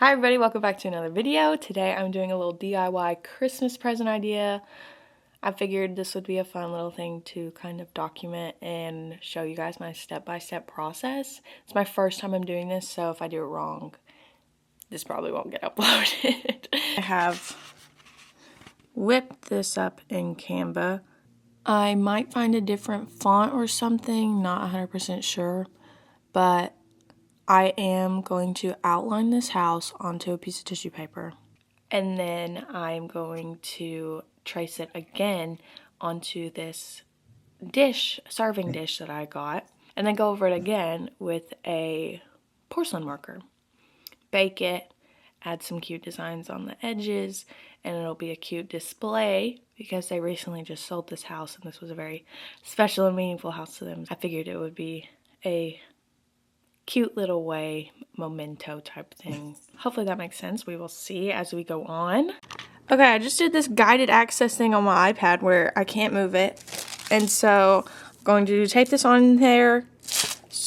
Hi everybody, welcome back to another video. Today I'm doing a little DIY Christmas present idea. I figured this would be a fun little thing to kind of document and show you guys my step-by-step process. It's my first time I'm doing this, so if I do it wrong, this probably won't get uploaded. I have whipped this up in Canva. I might find a different font or something, not 100% sure, but I am going to outline this house onto a piece of tissue paper, and then I'm going to trace it again onto this dish, serving dish that I got, and then go over it again with a porcelain marker. Bake it, add some cute designs on the edges, and it'll be a cute display because they recently just sold this house and this was a very special and meaningful house to them. I figured it would be a cute little way, memento type thing. Hopefully that makes sense. We will see as we go on. Okay, I just did this guided access thing on my iPad where I can't move it. And so I'm going to tape this on there,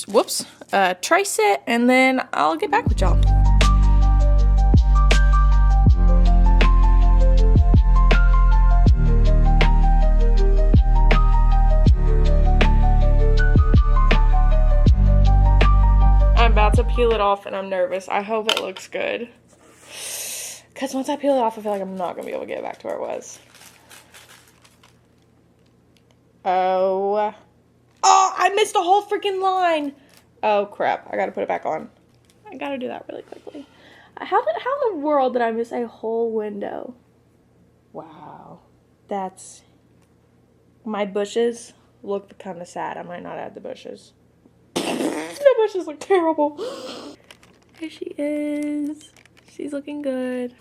whoops, trace it, and then I'll get back with y'all. I'm about to peel it off and I'm nervous. I hope it looks good. Because once I peel it off, I feel like I'm not going to be able to get it back to where it was. Oh, I missed a whole freaking line. Oh, crap. I got to put it back on. I got to do that really quickly. How in the world did I miss a whole window? Wow. That's... My bushes look kind of sad. I might not add the bushes. The bushes look terrible. There she is. She's looking good.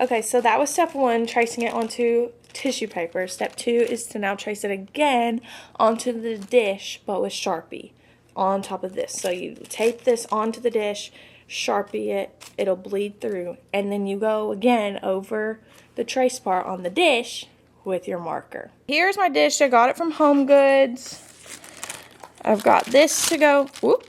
Okay, so that was step one, tracing it onto tissue paper. Step two is to now trace it again onto the dish, but with Sharpie on top of this. So you tape this onto the dish, Sharpie it, it'll bleed through, and then you go again over the trace part on the dish with your marker. Here's my dish. I got it from Home Goods. I've got this to go, whoop,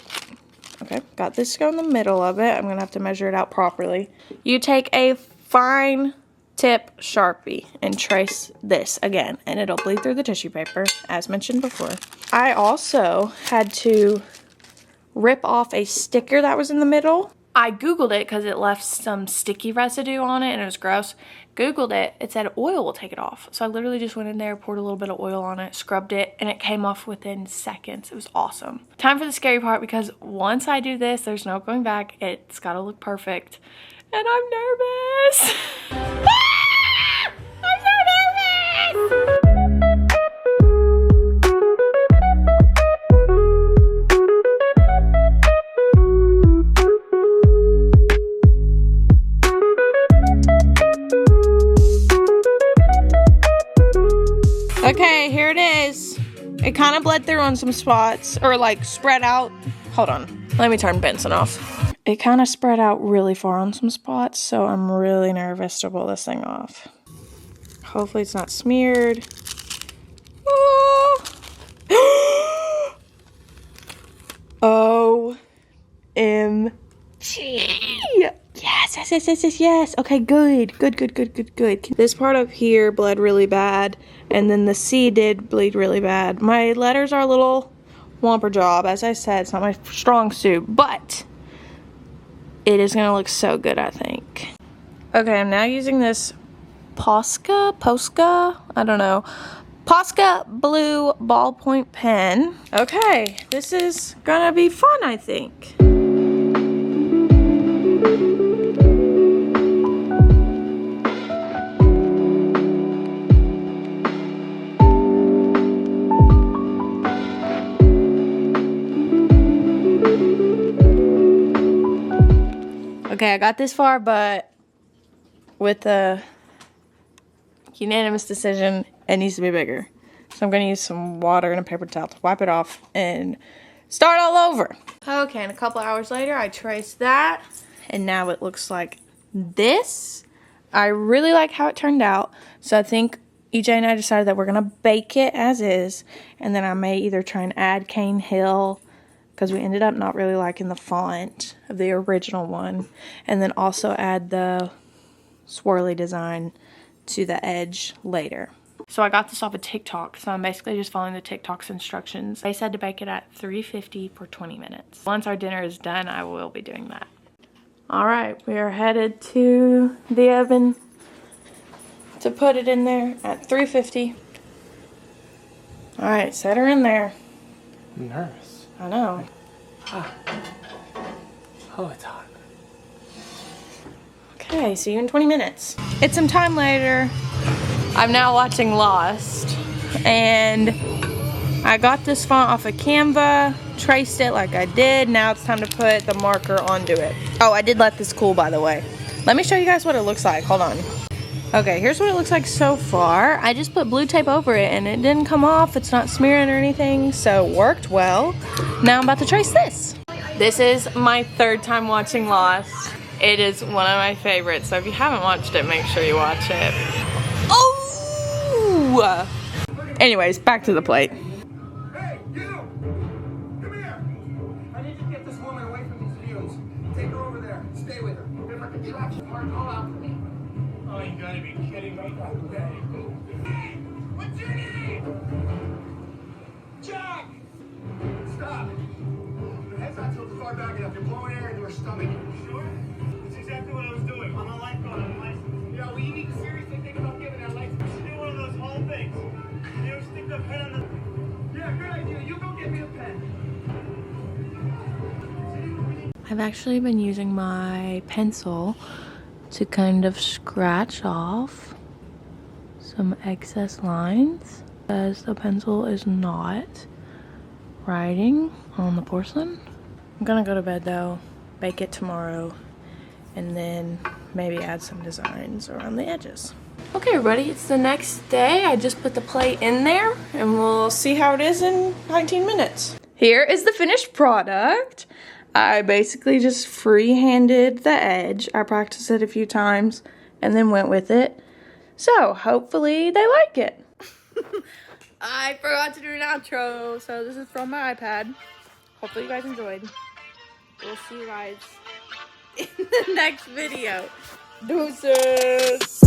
okay, got this to go in the middle of it. I'm going to have to measure it out properly. You take a fine tip Sharpie and trace this again, and it'll bleed through the tissue paper, as mentioned before. I also had to rip off a sticker that was in the middle. I Googled it because it left some sticky residue on it and it was gross. Googled it, it said oil will take it off. So I literally just went in there, poured a little bit of oil on it, scrubbed it, and it came off within seconds. It was awesome. Time for the scary part, because once I do this, there's no going back. It's gotta look perfect. And I'm nervous. Ah! I'm so nervous! Okay, here it is. It kind of bled through on some spots, or like spread out. Hold on, let me turn Benson off. It kind of spread out really far on some spots, so I'm really nervous to pull this thing off. Hopefully it's not smeared. Oh. OMG. Yes. Okay, good. This part up here bled really bad, and then the C did bleed really bad. My letters are a little whomper job. As I said, it's not my strong suit, but it is going to look so good, I think. Okay, I'm now using this Posca, I don't know, Posca blue ballpoint pen. Okay, this is going to be fun, I think. Okay, I got this far, but with a unanimous decision, it needs to be bigger. So I'm going to use some water and a paper towel to wipe it off and start all over. Okay, and a couple hours later, I traced that, and now it looks like this. I really like how it turned out, so I think EJ and I decided that we're going to bake it as is, and then I may either try and add Cane Hill because we ended up not really liking the font of the original one. And then also add the swirly design to the edge later. So I got this off of TikTok, so I'm basically just following the TikTok's instructions. They said to bake it at 350 for 20 minutes. Once our dinner is done, I will be doing that. All right, we are headed to the oven to put it in there at 350. All right, set her in there. I'm nervous. I know. Ah. Oh, it's hot. Okay, see you in 20 minutes. It's some time later. I'm now watching Lost, and I got this font off of Canva, traced it like I did. Now it's time to put the marker onto it. Oh, I did let this cool, by the way. Let me show you guys what it looks like. Hold on. Okay, here's what it looks like so far. I just put blue tape over it, and it didn't come off. It's not smearing or anything, so it worked well. Now I'm about to trace this. This is my third time watching Lost. It is one of my favorites, so if you haven't watched it, make sure you watch it. Oh! Anyways, back to the plate. Hey, you! Come here! I need you to get this woman away from these views. Take her over there. Stay with her. If I can track you, call out for me. Oh, you gotta be kidding me. Hey! What's your name? Jack! Stop! Your head's not tilted far back enough. You're blowing air into her stomach. Sure? That's exactly what I was doing. I'm a lifeguard. I'm licensed. Yeah, well, you need to seriously think about giving that license. You should do one of those whole things. You ever stick the pen on the... Yeah, good idea. You go get me a pen. I've actually been using my pencil to kind of scratch off some excess lines because the pencil is not writing on the porcelain. I'm gonna go to bed though, bake it tomorrow, and then maybe add some designs around the edges. Okay everybody, it's the next day. I just put the plate in there and we'll see how it is in 19 minutes. Here is the finished product. I basically just free-handed the edge. I practiced it a few times and then went with it. So hopefully they like it. I forgot to do an outro, so this is from my iPad. Hopefully you guys enjoyed. We'll see you guys in the next video. Deuces!